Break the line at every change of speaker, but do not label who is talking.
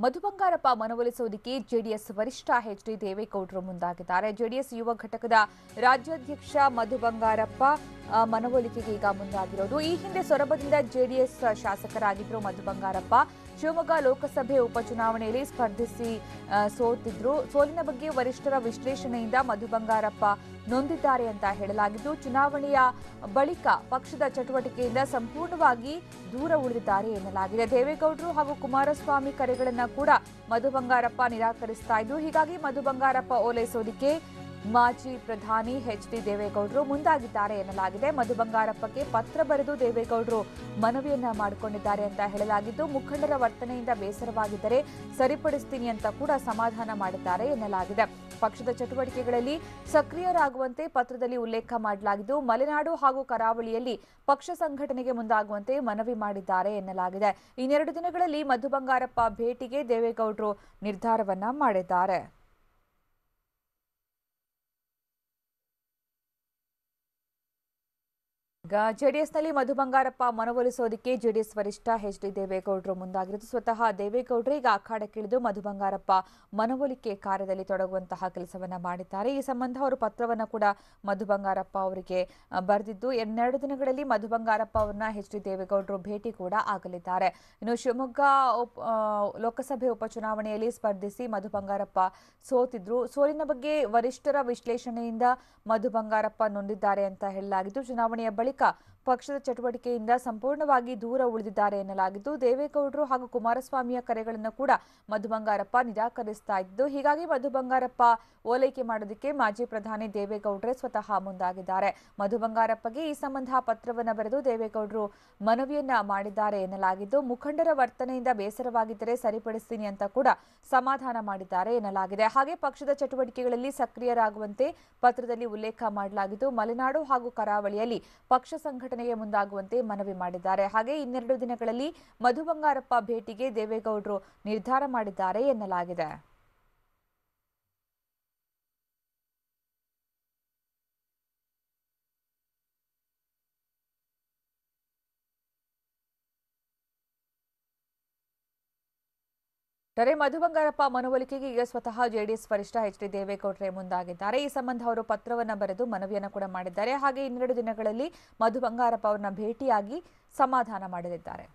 Madhu Bangarappa ಮನವೊಲಿಸುವುದಕ್ಕೆ JDS ವರಿಷ್ಠ H D ದೇವೇಗೌಡರು ಮುಂದಾಗಿದ್ದಾರೆ. ಜೆಡಿಎಸ್ ಯುವ ಘಟಕದ ರಾಜ್ಯಾಧ್ಯಕ್ಷ ಮಧು ಬಂಗಾರಪ್ಪ ಮನವೊಲಿಕೆಗೆ ಈಗ ಮುಂದಾಗಿರೋದು. ಈ ಹಿಂದೆ ಸೊರಬದಿಂದ ಜೆಡಿಎಸ್ ಶಾಸಕರಾಗಿದ್ದರು ಮಧು ಬಂಗಾರಪ್ಪ. ಶಿವಮೊಗ್ಗ ಲೋಕಸಭೆ ಉಪಚುನಾವಣೆಯಲ್ಲಿ ಸ್ಪರ್ಧಿಸಿ ಸೋತಿದ್ರು. ಸೋಲಿನ ಬಗ್ಗೆ ವರಿಷ್ಠರ ವಿಶ್ಲೇಷಣೆಯಿಂದ ಮಧು ಬಂಗಾರಪ್ಪ ನೊಂದಿದ್ದಾರೆ ಅಂತ ಹೇಳಲಾಗಿದ್ದು, ಚುನಾವಣೆಯ ಬಳಿಕ ಪಕ್ಷದ ಚಟುವಟಿಕೆಯಿಂದ ಸಂಪೂರ್ಣವಾಗಿ ದೂರ ಉಳಿದಿದ್ದಾರೆ ಎನ್ನಲಾಗಿದೆ. ದೇವೇಗೌಡರು ಹಾಗೂ ಕುಮಾರಸ್ವಾಮಿ ಕರೆಗಳನ್ನು ಕೂಡ ಮಧು ಬಂಗಾರಪ್ಪ ನಿರಾಕರಿಸ್ತಾ ಇದ್ದು, ಹೀಗಾಗಿ ಮಧು ಬಂಗಾರಪ್ಪ ಓಲೈಸೋದಕ್ಕೆ ಮಾಜಿ ಪ್ರಧಾನಿ ಎಚ್ ಡಿ ದೇವೇಗೌಡರು ಮುಂದಾಗಿದ್ದಾರೆ ಎನ್ನಲಾಗಿದೆ. ಮಧು ಬಂಗಾರಪ್ಪಗೆ ಪತ್ರ ಬರೆದು ದೇವೇಗೌಡರು ಮನವಿಯನ್ನ ಮಾಡಿಕೊಂಡಿದ್ದಾರೆ ಅಂತ ಹೇಳಲಾಗಿದ್ದು, ಮುಖಂಡರ ವರ್ತನೆಯಿಂದ ಬೇಸರವಾಗಿದ್ದರೆ ಸರಿಪಡಿಸ್ತೀನಿ ಅಂತ ಕೂಡ ಸಮಾಧಾನ ಮಾಡಿದ್ದಾರೆ ಎನ್ನಲಾಗಿದೆ. ಪಕ್ಷದ ಚಟುವಟಿಕೆಗಳಲ್ಲಿ ಸಕ್ರಿಯರಾಗುವಂತೆ ಪತ್ರದಲ್ಲಿ ಉಲ್ಲೇಖ ಮಾಡಲಾಗಿದ್ದು, ಮಲೆನಾಡು ಹಾಗೂ ಕರಾವಳಿಯಲ್ಲಿ ಪಕ್ಷ ಸಂಘಟನೆಗೆ ಮುಂದಾಗುವಂತೆ ಮನವಿ ಮಾಡಿದ್ದಾರೆ ಎನ್ನಲಾಗಿದೆ. ಇನ್ನೆರಡು ದಿನಗಳಲ್ಲಿ ಮಧು ಬಂಗಾರಪ್ಪ ಭೇಟಿಗೆ ದೇವೇಗೌಡರು ನಿರ್ಧಾರವನ್ನ ಮಾಡಿದ್ದಾರೆ. ಜೆಡಿಎಸ್ನಲ್ಲಿ ಮಧು ಬಂಗಾರಪ್ಪ ಮನವೊಲಿಸೋದಕ್ಕೆ ಜೆಡಿಎಸ್ ವರಿಷ್ಠ ಎಚ್ ಡಿ ದೇವೇಗೌಡರು ಮುಂದಾಗಿರುವುದು. ಸ್ವತಃ ದೇವೇಗೌಡರು ಈಗ ಅಖಾಡಕ್ಕಿಳಿದು ಮಧು ಬಂಗಾರಪ್ಪ ಮನವೊಲಿಕೆ ಕಾರ್ಯದಲ್ಲಿ ತೊಡಗುವಂತಹ ಕೆಲಸವನ್ನ ಮಾಡಿದ್ದಾರೆ. ಈ ಸಂಬಂಧ ಅವರು ಪತ್ರವನ್ನು ಕೂಡ ಮಧು ಬಂಗಾರಪ್ಪ ಅವರಿಗೆ ಬರೆದಿದ್ದು, ಇನ್ನೆರಡು ದಿನಗಳಲ್ಲಿ ಮಧು ಬಂಗಾರಪ್ಪ ಅವರನ್ನ ಎಚ್ ಡಿ ದೇವೇಗೌಡರು ಭೇಟಿ ಕೂಡ ಆಗಲಿದ್ದಾರೆ. ಇನ್ನು ಶಿವಮೊಗ್ಗ ಲೋಕಸಭೆ ಉಪಚುನಾವಣೆಯಲ್ಲಿ ಸ್ಪರ್ಧಿಸಿ ಮಧು ಬಂಗಾರಪ್ಪ ಸೋತಿದ್ರು. ಸೋಲಿನ ಬಗ್ಗೆ ವರಿಷ್ಠರ ವಿಶ್ಲೇಷಣೆಯಿಂದ ಮಧು ಬಂಗಾರಪ್ಪ ನೊಂದಿದ್ದಾರೆ ಅಂತ ಹೇಳಲಾಗಿದ್ದು, ಚುನಾವಣೆಯ ಬಳಿಕ ಪಕ್ಷದ ಚಟುವಟಿಕೆಯಿಂದ ಸಂಪೂರ್ಣವಾಗಿ ದೂರ ಉಳಿದಿದ್ದಾರೆ ಎನ್ನಲಾಗಿದ್ದು, ದೇವೇಗೌಡರು ಹಾಗೂ ಕುಮಾರಸ್ವಾಮಿಯ ಕರೆಗಳನ್ನು ಕೂಡ ಮಧು ಬಂಗಾರಪ್ಪ ನಿರಾಕರಿಸ್ತಾ ಇದ್ದು, ಹೀಗಾಗಿ ಮಧು ಬಂಗಾರಪ್ಪ ಓಲೈಕೆ ಮಾಡೋದಕ್ಕೆ ಮಾಜಿ ಪ್ರಧಾನಿ ದೇವೇಗೌಡರೇ ಸ್ವತಃ ಮುಂದಾಗಿದ್ದಾರೆ. ಮಧು ಬಂಗಾರಪ್ಪಗೆ ಈ ಸಂಬಂಧ ಪತ್ರವನ್ನು ಬರೆದು ದೇವೇಗೌಡರು ಮನವಿಯನ್ನ ಮಾಡಿದ್ದಾರೆ ಎನ್ನಲಾಗಿದ್ದು, ಮುಖಂಡರ ವರ್ತನೆಯಿಂದ ಬೇಸರವಾಗಿದ್ದರೆ ಸರಿಪಡಿಸ್ತೀನಿ ಅಂತ ಕೂಡ ಸಮಾಧಾನ ಮಾಡಿದ್ದಾರೆ ಎನ್ನಲಾಗಿದೆ. ಹಾಗೆ ಪಕ್ಷದ ಚಟುವಟಿಕೆಗಳಲ್ಲಿ ಸಕ್ರಿಯರಾಗುವಂತೆ ಪತ್ರದಲ್ಲಿ ಉಲ್ಲೇಖ ಮಾಡಲಾಗಿದ್ದು, ಮಲೆನಾಡು ಹಾಗೂ ಕರಾವಳಿಯಲ್ಲಿ ಪಕ್ಷ ಸಂಘಟನೆಗೆ ಮುಂದಾಗುವಂತೆ ಮನವಿ ಮಾಡಿದ್ದಾರೆ. ಹಾಗೆ ಇನ್ನೆರಡು ದಿನಗಳಲ್ಲಿ ಮಧು ಬಂಗಾರಪ್ಪ ಭೇಟಿಗೆ ದೇವೇಗೌಡರು ನಿರ್ಧಾರ ಮಾಡಿದ್ದಾರೆ ಎನ್ನಲಾಗಿದೆ. ಮಧು ಬಂಗಾರಪ್ಪ ಮನವೊಲಿಕೆಗೆ ಈಗ ಸ್ವತಃ ಜೆಡಿಎಸ್ ವರಿಷ್ಠ ಎಚ್ ಡಿ ದೇವೇಗೌಡರೇ ಮುಂದಾಗಿದ್ದಾರೆ. ಈ ಸಂಬಂಧ ಅವರು ಪತ್ರವನ್ನು ಬರೆದು ಮನವಿಯನ್ನು ಕೂಡ ಮಾಡಿದ್ದಾರೆ. ಹಾಗೆ ಇನ್ನೆರಡು ದಿನಗಳಲ್ಲಿ ಮಧು ಬಂಗಾರಪ್ಪ ಅವರನ್ನ ಭೇಟಿಯಾಗಿ ಸಮಾಧಾನ ಮಾಡಲಿದ್ದಾರೆ.